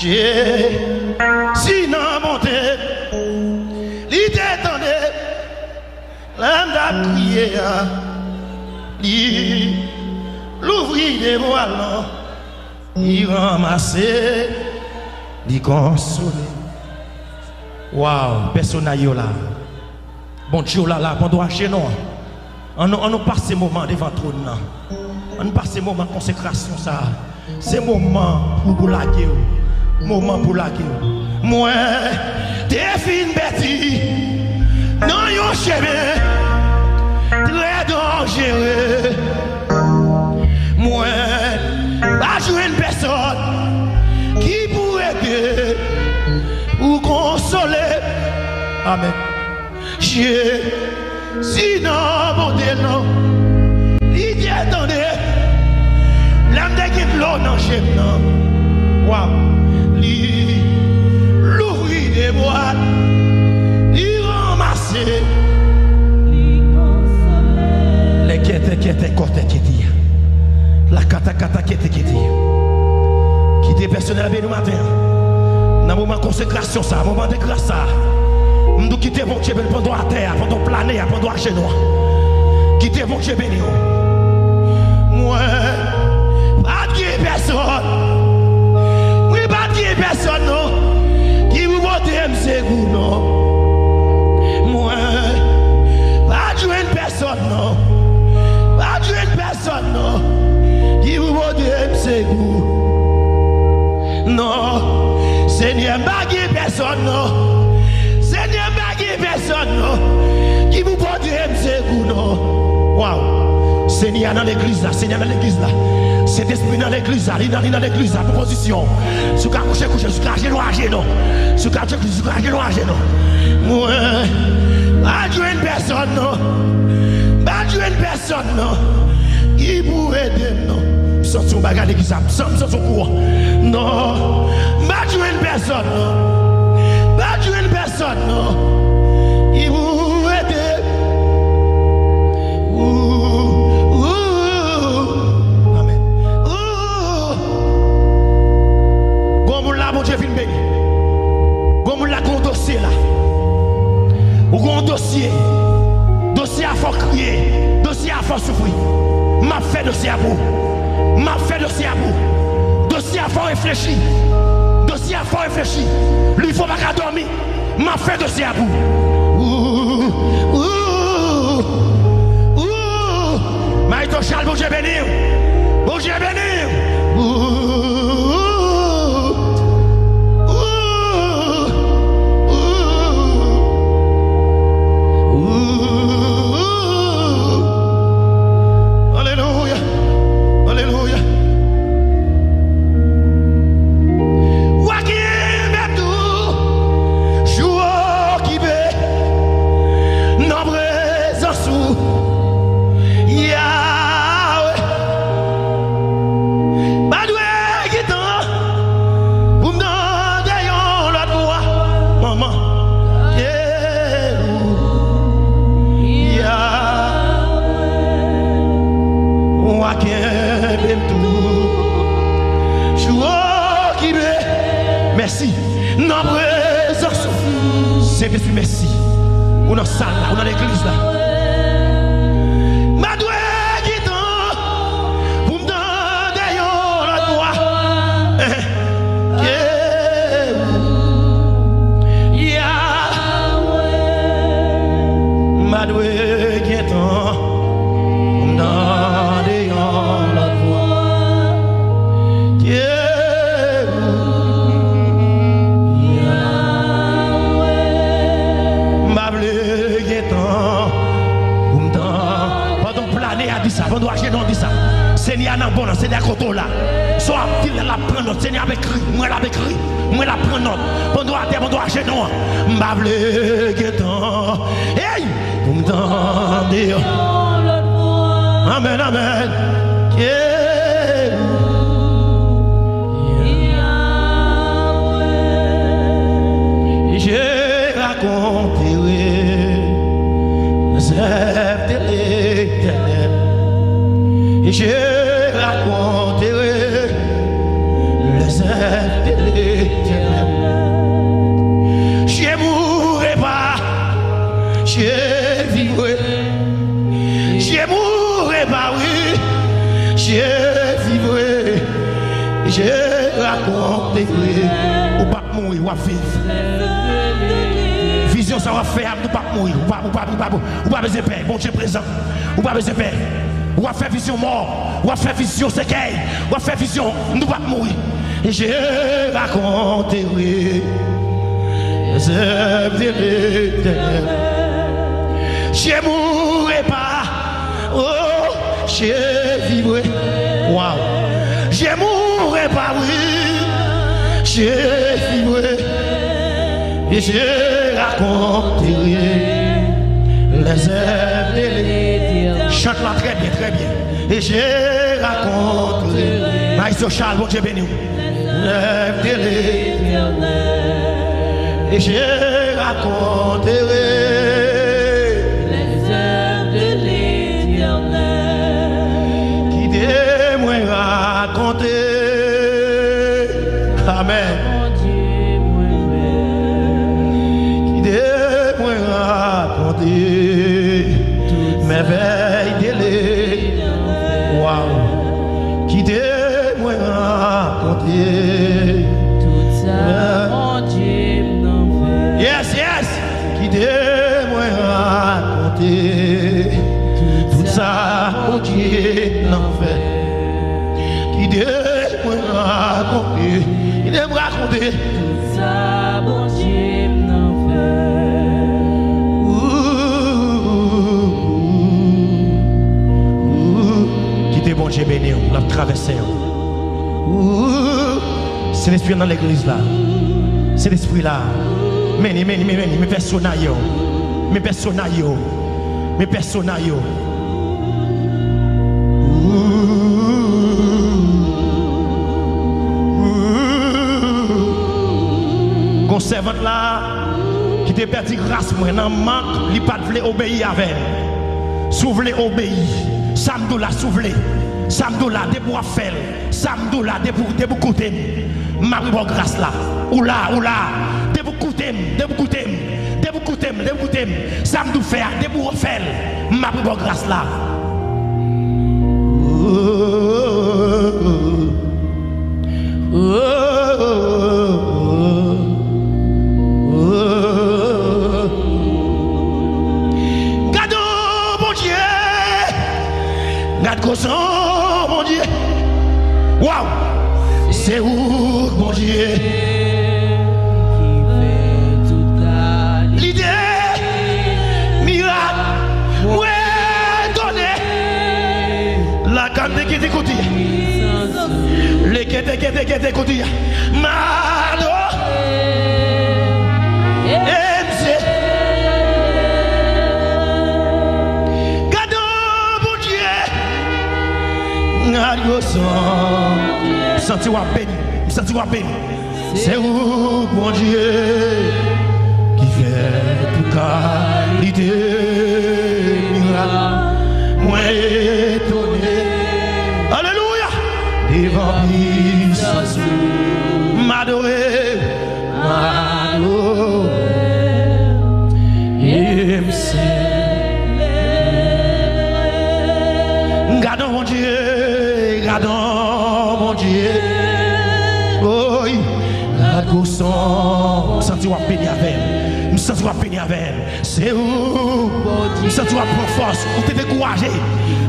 J'ai sinon monté, l'idée tendait, l'âme d'a prié, l'ouvrir des voiles, il ramassait, il consolait. Waouh, personne n'a eu là. Bon Dieu là, pendant chez nous, on passe ces moments devant trône. On passe ces moments de consécration ça. Ces moments pour laguer. Moment pour laguer. Moi, t'es fin bêtise. Non, yon chemin. Très dangereux. Moi, pas jouer une personne qui pourrait aider ou consoler. Amen. J'ai sinon mon dénom. L'idée attendez. L'âme de l'eau dans le non. Waouh. L'ouvrir des boîtes. L'y ramasser. Les quêtes, côté qui dit. La kata qui dit. Qui était personnel avec nous matin. Dans le moment de consécration, ça, moment de grâce, ça. Nous quittons mon Dieu pendant la terre, pendant planer, pendant la genoux. Quittez mon Dieu béni. Moi, pas de personne. Oui, pas de personne, non. Qui vous vote c'est vous, non. Moi, pas de une personne, non. Pas de une personne, non. Qui vous vote c'est vous. Non. Seigneur, pas de personne, non. Seigneur, personne qui vous porte c'est vous non. Waouh. Seigneur dans l'église là, Seigneur dans l'église là. Cet esprit dans l'église là, il dans l'église là, proposition. Sous qu'à coucher, sous qu'à genoux, non. Sous qu'à genoux, non. Moi, pas jouer une personne non. Pas jouer une personne non. Qui pourrait aider non. Sans son bagage l'église là, sans son courant. Non. Pas jouer une personne non. Pas jouer une personne non. Il vous aide. Amen. Comme là, mon Dieu, vient béni. Comme là, un dossier là. Ou un dossier. Dossier à faut crier. Dossier à faut souffrir. M'a fait dossier à vous. M'a fait dossier à vous. Dossier à faut réfléchir. Dossier à faut réfléchir. Lui, il faut pas dormir. M'a fait dossier à vous. Maïto Charles, bon Dieu béni. Bon Dieu béni. Alléluia. Alléluia. Merci. C'est merci. On a salle là, on a l'église là. Ma doué guitan, pour me donner la voix. Ma doué guitan, pour me donner la voix. Pendant que je dis ça, Seigneur n'a bon, Seigneur contrôle là. Soit il la prendre, Seigneur avec cri, moi la avec cri, moi la prendre. Pendant que je pendant que je non, m'able guetant. Hey, pour me dire. Amen, amen. J'ai raconté les œuvres de l'Éternel. Et je raconterai les œuvres de l'Éternel. raconter, ou pas mourir, ou pas vivre. Vision, ça va faire, ou pas mourir, ou pas besoin de paix. Bon Dieu présent, ou pas besoin de paix. Ou va faire vision mort, ou va faire vision séquelle, ou va faire vision, nous pas mourir. Et j'ai raconté, oui, les œuvres de l'Éternel. Je mourrai pas, oh, je vivrai. Waouh, je mourrai pas, oui, je vivrai. Et je raconterai les œuvres de l'Éternel. Chante-la très bien, très bien. Et je raconterai. Maïso Charles, bon Dieu béni. L'œuvre de l'Éternel. Et je raconterai les œuvres de l'Éternel. Qui témoin raconter. Amen. Qui témoin raconter. Merveille de l'Éternel. Waouh. Qui témoin raconter. Tout ça, mon Dieu, n'en fait. Yes, yes. Qui témoin raconter. Tout ça, mon Dieu, n'en fait. Qui témoin raconter. Qui témoin raconter. Tout ça, mon Dieu, n'en fait. Qui te bon Dieu béni, l'a traversé. C'est l'esprit dans l'église là. C'est l'esprit là. Mais mes personnages. Mes personnages. Mes personnages. Gon servante là qui te perdu grâce moi dans manque, il pas voulait obéir avec. Sou voulez obéir. Samdou là souvlé. Samdou là de pour faire. Samdou là de pour côté. M'a bon grâce là. Ou là de pour côté, de pour côté. De pour côté, de pour côté. Samdou faire de pour faire. M'a bon grâce là. Mon Dieu, waouh, c'est où mon Dieu qui fait toute l'idée, miracle, ouais, donné, la gamme qui t'écoute, les qui t'écoute, Mano, MC. Senti-moi béni. C'est où, mon Dieu, qui fait toute qualité, miracle, moi étonné. Alléluia. Devant puissance, m'adorer, gardons mon Dieu. Gardons mon Dieu. Oh, gardons son. Me sentir béni avec. Me sentir béni avec. C'est où? Me sentir prendre force. Ou t'es découragé.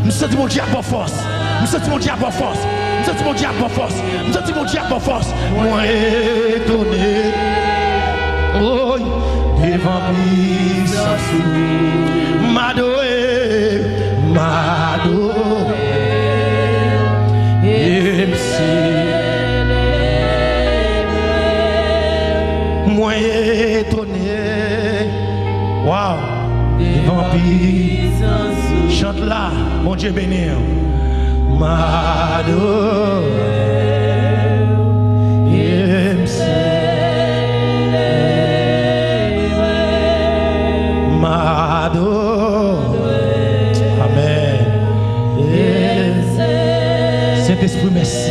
Me sentir mon Dieu pour force. Me sentir mon Dieu pour force. Me sentir mon Dieu pour force. Me sentir mon Dieu pour force. Moi étonné. Oh, devant puissance. M'adorer. Moi étonné, waouh, devant puissance, chante là, mon Dieu béni, Amen. Saint-Esprit, merci.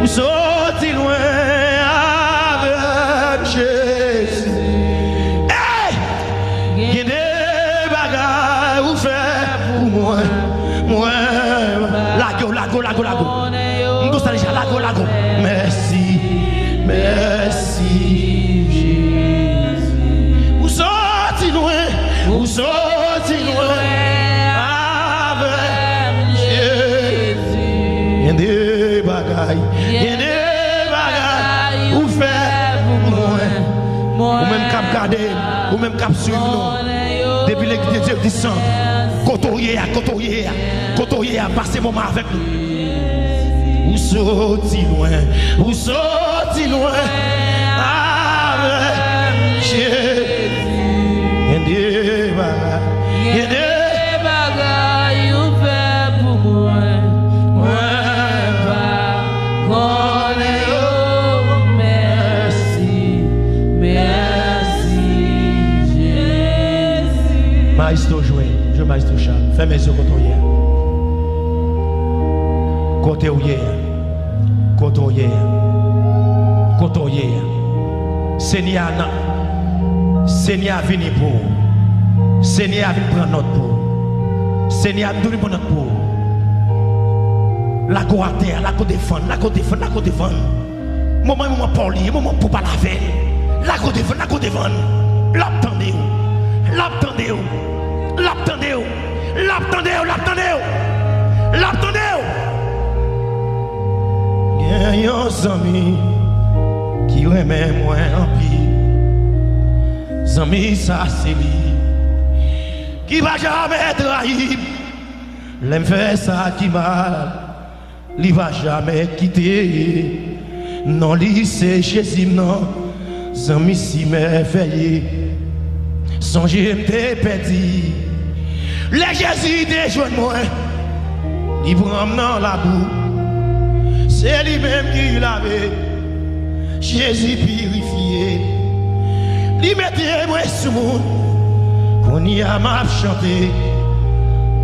Ou sorti loin avec Jésus. Hey! Il y a des bagages ou faire pour moi. Moi, lago. Nous sommes déjà lago. Merci, Jésus. Ou sorti loin avec Jésus. Il y a des bagages ou faire pour moi. Ou même cap garder, ou même cap suivre nous. Depuis l'église du sang. Côtoyer, passer moment avec nous. Ou sorti loin avec Jésus. Il y a des bagages ou faire pour moi. Moi pas connais. Merci Jésus. Maestro joué, je maestro Charles. Fais mes yeux côtoyer. Seigneur vini pour. Seigneur vini prendre notre pour. Seigneur vini prendre notre pour. La go à terre, la go défendre. Moment poli, moment pour pas laver. La go défendre. L'attendez. Il y a un ami qui remet moins en pire. Ami, ça c'est lui qui va jamais trahir. L'aime fait ça qui mal, il va jamais quitter. Non, lui c'est Jésus, non. Ami, si merveilleux. Songez m'te perdu. Les Jésus déjoint moi. Il prend dans la boue. C'est lui-même qui l'avait. Jésus purifié. Il mettait moi sous monde. Qu'on y a m'a chanté.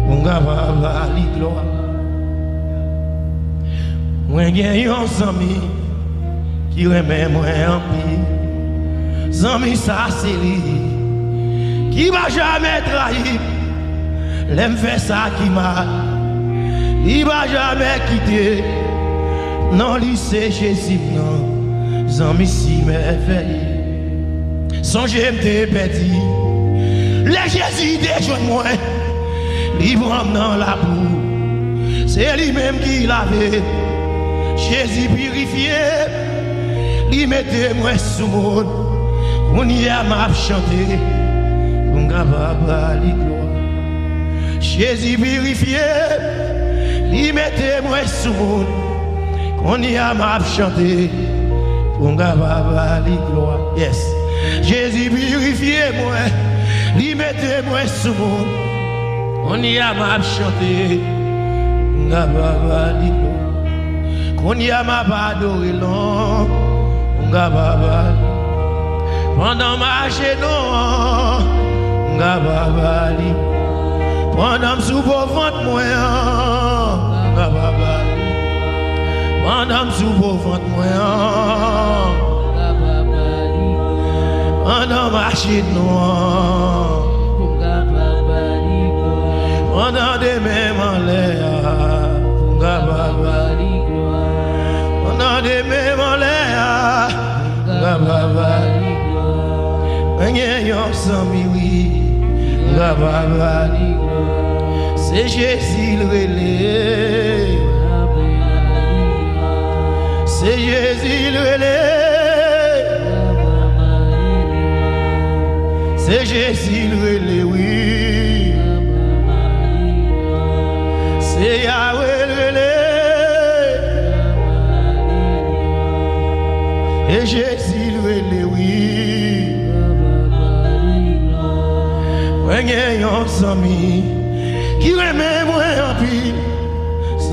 On va la gloire. Moi j'ai un ami qui remet moi en pire. Ami ça c'est lui qui va jamais trahir. L'aime fait ça qui m'a. Il va jamais quitter. Non, lui c'est Jésus, non. Amis si merveilleux. Songez m'te perdu. Les Jésus déjoint moi. Il prend dans la boue. C'est lui-même qui l'avait. Jésus purifié. Il mettait moi sous monde. On y a m'a chanté. On va la gloire. Jésus purifié. Il mettait moi sous monde. On y a m'a chanté. On va la gloire. Yes. Jésus purifié moi. Il mettait moi sous monde. On y a m'a chanté. On va la gloire. On y a m'a adoré long. On va la pendant ma génon. On va la pendant sous vos ventes moi. On va la pendant sous vos ventes moi. Pendant ma génon. Pendant des mêmes en l'air. On va la pendant des mêmes en l'air. On va la c'est Jésus le relais. C'est Jésus le relais. C'est Jésus le relais, oui. C'est Yahweh le relais. Et Jésus le relais, oui. J'ai un ami qui remet moi en pile.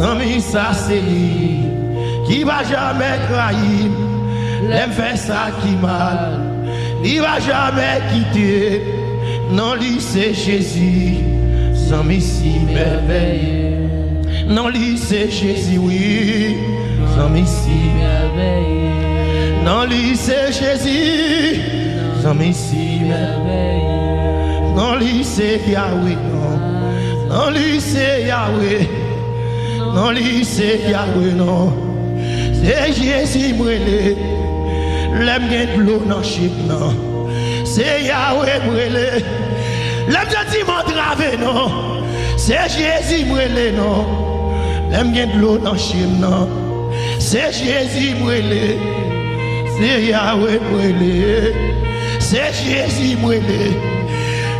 Ami, ça c'est lui qui va jamais trahir. L'aime fait ça qui mal. Il va jamais quitter. Non, lui c'est Jésus. Ami si merveilleux. Non, lui c'est Jésus, oui. Zami si merveilleux. Dans lui c'est Jésus. Zami si merveilleux. Dans lui c'est Yahweh. Dans lui c'est Yahweh. Dans lui c'est Yahweh. Non. C'est Jésus brûlé. L'aime gain de l'eau dans chip non. C'est Yahweh brûlé. L'aime gentil m'entravé non. C'est Jésus brûlé non. L'aime gain de l'eau dans chip non. C'est Jésus brûlé. C'est Yahweh brûlé. C'est Jésus brûlé.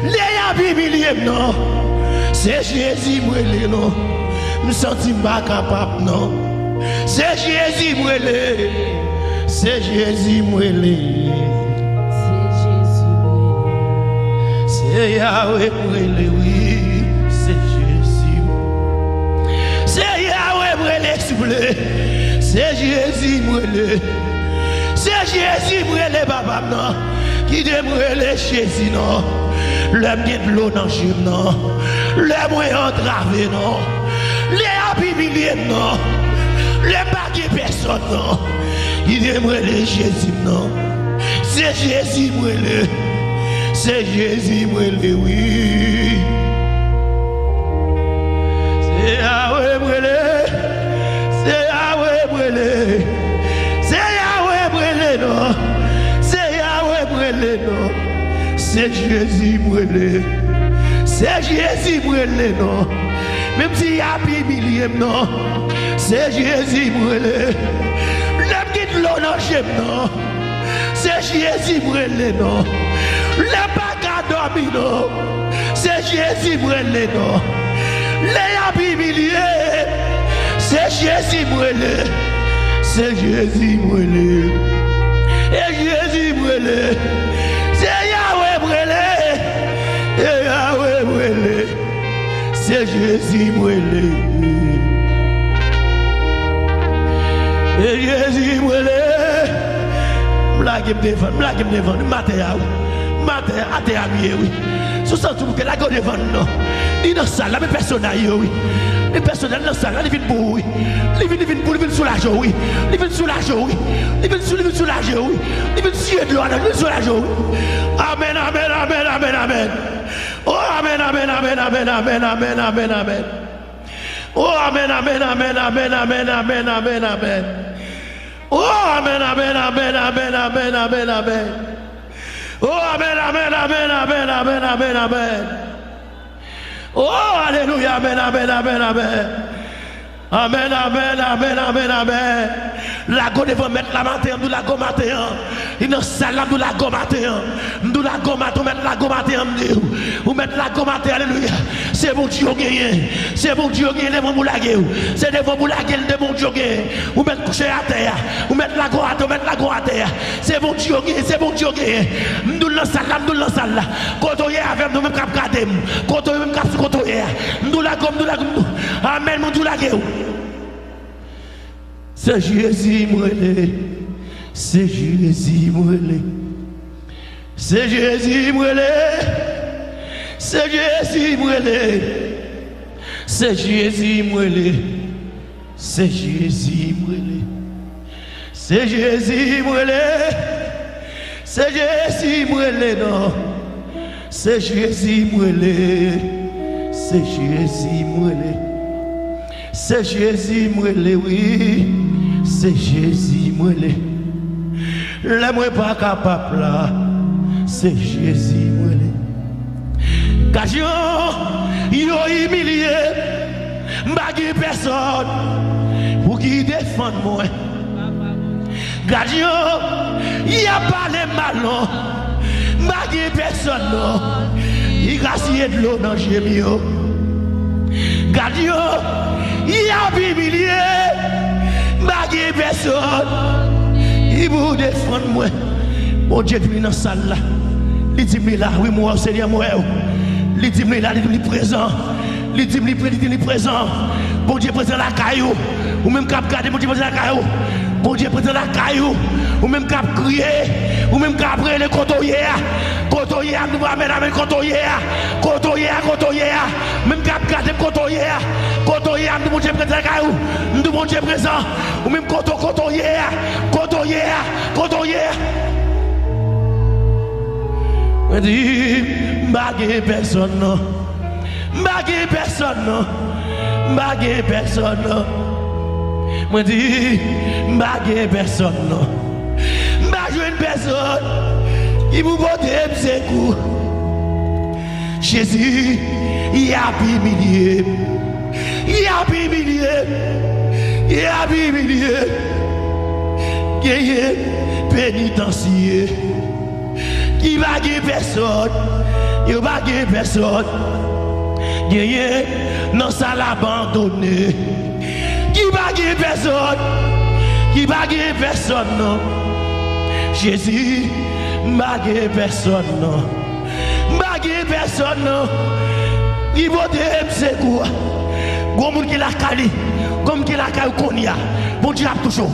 Les Bibiliens non. C'est Jésus brûlé non. Je me sens pas capable non. C'est Jésus brûlé. C'est Jésus brûlé. C'est Jésus brûlé. C'est Yahweh brûlé, oui. C'est Jésus. C'est Yahweh brûlé, s'il vous plaît. C'est Jésus brûlé. C'est Jésus brûlé, papa, non. Qui te brûlé, Jésus, non. L'homme qui de l'eau dans le chien, non. L'homme qui est entravé, non. Les Bibiliens, non. Les bagues personne, non. Il est brûlé Jésus, non. C'est Jésus brûlé. C'est Jésus brûlé, oui. C'est Yahweh brûlé. C'est Yahweh brûlé. C'est Yahweh brûlé, non. C'est Yahweh brûlé, non. C'est Jésus brûlé. C'est Jésus brûlé, non. Même s'il y a Bibilier, non. C'est Jésus brûlé. L'homme qui de l'eau dans le non. C'est Jésus brûlé, non. Le bac à dormir, non. C'est Jésus brûlé, non. Les Bibilier. C'est Jésus brûlé. C'est Jésus brûlé. Et Jésus brûlé. C'est Yahweh brûlé. Et Yahweh brûlé. C'est Jésus brûlé. Et Jésus brûlé. Blague devant, matin, oui. Sous ça, tout que la gueule devant, non. Il est dans la salle, la même personne, oui. Les personnes dans la salle, ils viennent pour, oui. Ils viennent pour, ils viennent soulager, oui. Ils viennent soulager, oui. Ils viennent soulager, oui. Ils viennent suer de l'eau, ils viennent soulager, oui. Amen, amen, amen, amen, amen. Oh, amen, amen, amen, amen, amen, amen, amen, amen. Oh, amen, amen, amen, amen, amen, amen, amen, amen. Oh, amen, amen, amen, amen, amen, amen, amen. Oh, amen, amen, amen, amen, amen, amen, amen. Oh, alléluia, amen, amen, amen, amen. Amen, amen, amen, amen, amen. La go devant mettre la matin, nous la go matin. Il nous salam, nous la go matin. Nous la go matin, mettre la go matin. Vous mettez la go matin, alléluia. C'est bon Dieu gagné. C'est bon Dieu gagné, devant vous laguer. C'est devant vous laguer, devant Dieu gagné. Vous mettez coucher à terre. Vous mettez la go à terre, mettez la go à terre. C'est bon Dieu gagné, c'est bon Dieu gagné. Nous la salam, nous la salam. Quand on est avec nous, même cap garder. Quand on est même cap sur quand on est. Nous la go, nous la go. Amen, nous la go. C'est Jésus brûlé, c'est Jésus brûlé, c'est Jésus brûlé, c'est Jésus brûlé, c'est Jésus brûlé, c'est Jésus brûlé, c'est Jésus brûlé, c'est Jésus brûlé, non, c'est Jésus brûlé, c'est Jésus brûlé. C'est Jésus brûlé, oui. C'est Jésus brûlé. Le moi pas capable là. C'est Jésus brûlé. Car yo humilié. M'bagui personne pour qui défendre moi. Car il y a pas les malons. M'bagui personne non. Il gaspille de l'eau dans gémio. Car il y a Bibilier, bagay personne, il vous défend moi. Bon Dieu, tu es dans la salle là. Il dit là, oui, moi, Seigneur, moi. Il dit là, il est présent. Il dit présent. Bon Dieu, présent la caillou. ou même cap garder mon Dieu présent la caillou, bon Dieu présent la caillou, ou même cap crier, ou même cap après les cotoyer, nous amène avec cotoyer, même cap garder cotoyer, nous mon Dieu présent la caillou, nous mon Dieu présent, ou même cotoyer. Je dis, baguer personne, je dis, baguer personne, une personne qui vous porte ses coups. Jésus, il a humilié, pénitencier. Qui va gagner personne, il va gagner personne. Gagner non ça l'abandonner. Qui va gagner personne, qui va gagner personne non. Jésus, va gagner personne non. Va gagner personne non. Il va te secours. Comme qui la cali, comme qui la cali konya. Bon Dieu a toujours.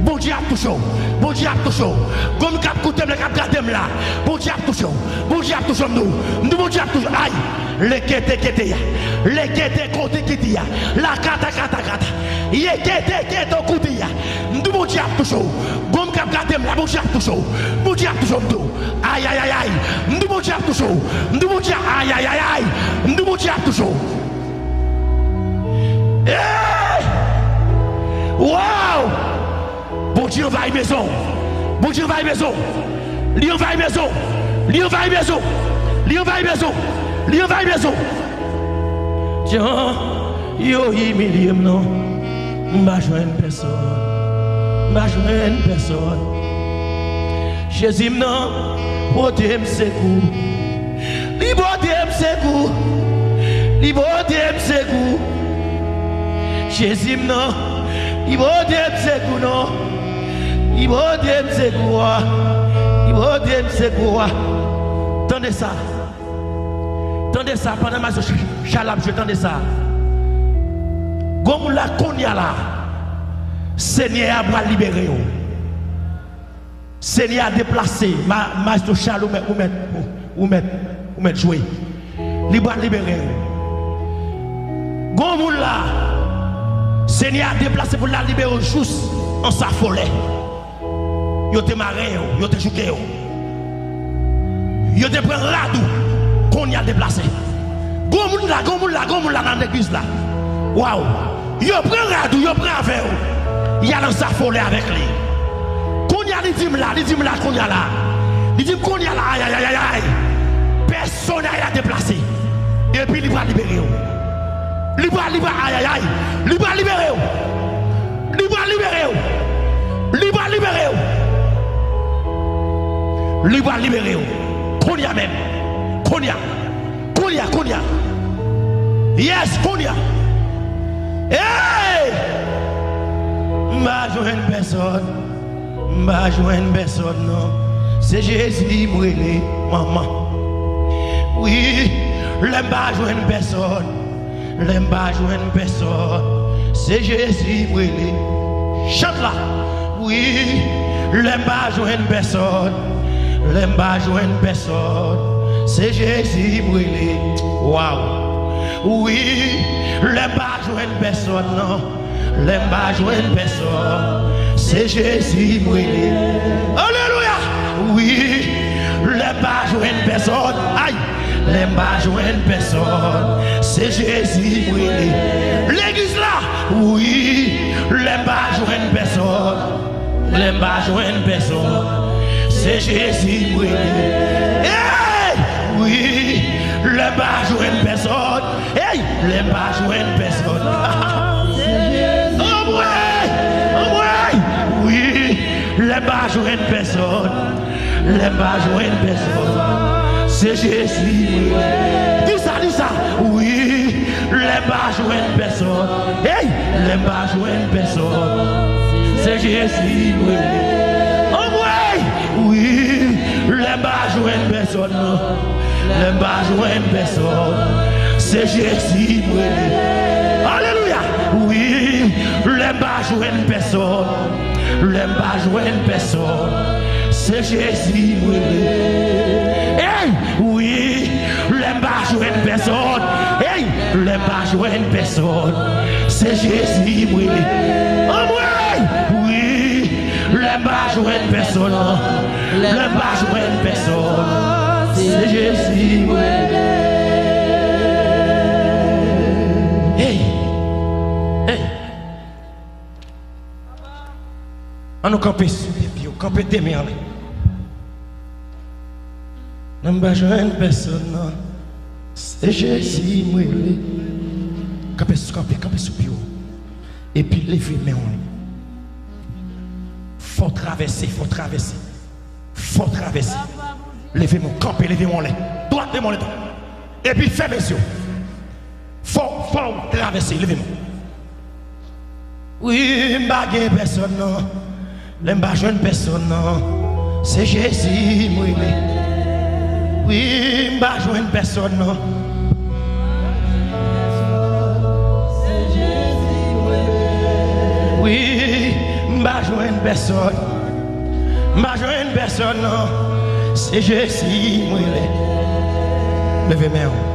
Bon Dieu a toujours. Bon Dieu a toujours. Comme cap coûté le cap gardem là. Bon Dieu a toujours. Bon Dieu a toujours nous. Nous bon Dieu a toujours. Aïe. Les kete ya. Les kete côté kete ya. La kata. Ye kete côté ya. Nous bon Dieu a toujours. Comme cap gardem là. Bon Dieu a toujours. Bon Dieu a toujours nous. Aïe. Nous bon Dieu a toujours. Nous bon Dieu aïe. Nous bon Dieu a toujours. Wow! Bon Dieu va à la maison. Bon Dieu va à la maison. Lion va à la maison. Lion va à la maison. Lion va à la maison. Lion va à la maison. Tiens, yo humilié non. M'a joindre personne. M'a joindre personne. Jésus non, protège secours. Libotez secours. Libotez secours. Jésus non, libotez secours non. Il va dire c'est quoi? Il va dire c'est quoi? Tendez ça. Tendez ça pendant ma chalab, je tendez ça. Comme la konya là, Seigneur va libérer. Seigneur a déplacé. Ma chalou ou mettre jouer. Il va libérer. Comme là, Seigneur a déplacé pour la libérer juste en sa folie. Yo te maré, yo te joué, yo te prend radou, qu'on y a déplacé. Gomoun là dans l'église là. Waouh! Yo prend radou, yo prend affaire. Il y a dans sa folie avec lui. Qu'on y a dit là, qu'on y a là. Il dit qu'on y a là, aïe. Personne n'a déplacé. Et puis il va libérer. Il va libérer. Il va libérer. Libre libéré. Konya même. Konya. Yes, Konya. Hey! M'a joindre personne, non. C'est Jésus brûlé, maman. Oui, l'aime pas joindre personne. C'est Jésus brûlé. Chante là. Oui, l'aime pas joindre personne. C'est Jésus brûlé. Waouh. Oui, l'aime pas joindre personne, non. L'aime pas joindre personne. C'est Jésus brûlé. Alléluia. Oui, l'aime pas joindre personne. Aïe. L'aime pas joindre personne. C'est Jésus brûlé. L'église là. Oui, l'aime pas joindre personne. C'est Jésus brûlé. Hey! Oui, le bas joindre personne. Hey! Le bas joindre personne. Oh ouais! Oui, le bas joindre personne. C'est Jésus brûlé. Dis ça. Oui, le bas joindre personne. Hey! Le bas joindre personne. C'est Jésus brûlé. Oui, les bas joindre personne. C'est Jésus brûlé. Alléluia. Oui, l'aime pas jouer une personne. L'aime pas jouer une personne. C'est Jésus, oui. Hey, oui, l'aime pas jouer une personne. Hey, l'aime pas jouer une personne. C'est Jésus, oui. Oh, oui, l'aime pas jouer une personne. L'aime pas jouer une personne. C'est Jésus, oui. Hey, hey. On nous campe sur les pieds, campe tes mains. N'aime pas jouer une personne. C'est Jésus, oui. Campe sur les pieds. Et puis levez mes mains. Faut traverser, faut traverser. Faut traverser. Levez-moi, campez, levez-moi les. Droite, levez-moi les doigts. Et puis fermez les yeux. Faut traverser, levez-moi. Oui, m'baguer personne, non. L'emba jeune personne, non. C'est Jésus, oui. Oui, m'ba jeune personne, non. Oui, m'ba jeune personne. M'ba jeune personne, non. C'est Jésus, oui. Levez-moi.